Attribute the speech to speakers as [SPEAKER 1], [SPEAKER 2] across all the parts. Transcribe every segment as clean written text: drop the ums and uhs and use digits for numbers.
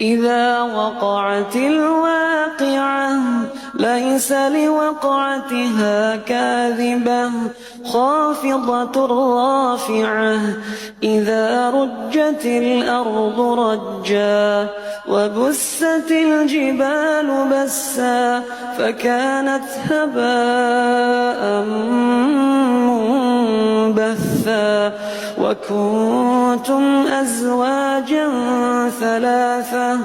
[SPEAKER 1] إذا وقعت الواقعة ليس لوقعتها كاذبة خافضة رافعة إذا رجت الأرض رجا وبست الجبال بسا فكانت هباء منبثا وكنتم أزواجا ثلاثة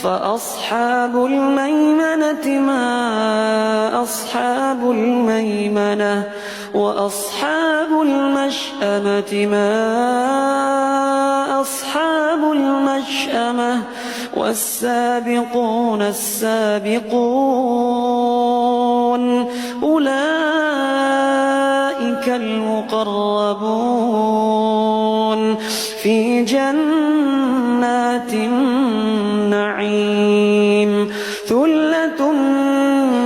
[SPEAKER 1] فأصحاب الميمنة ما أصحاب الميمنة وأصحاب المشأمة ما أصحاب المشأمة والسابقون السابقون أولئك المقربون في جنات النعيم ثلة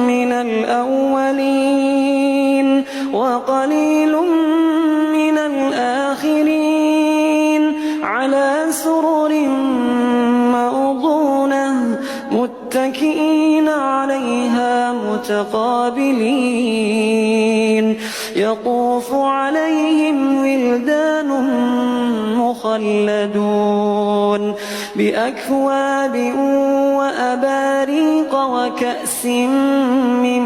[SPEAKER 1] من الأولين وقليل من الآخرين على سرر موضونة متكئين عليها متقابلين يطوف عليهم ولدان مخلدون بأكواب وأباريق وكأس من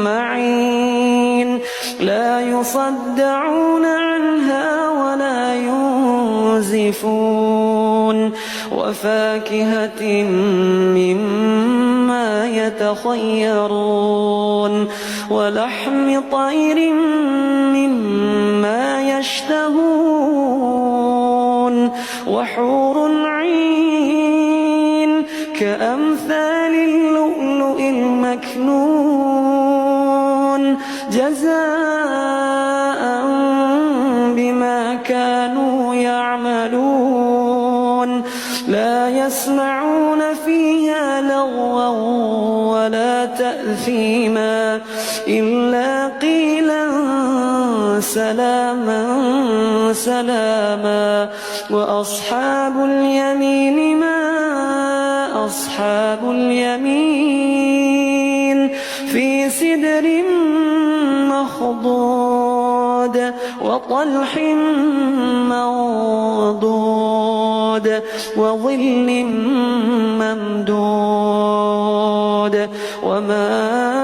[SPEAKER 1] معين لا يصدعون عنها ولا ينزفون وفاكهة مما يتخيرون ولحم طير مما يشتهون وحور عين كأمثال اللؤلؤ المكنون جزاء بما كانوا يعملون لا يسمعون فيها لغوا ولا تأثيما إلا قيلا سلاما سلاما وأصحاب اليمين ما أصحاب اليمين في سدر مخضود وطلح منضود وظل ممدود وماء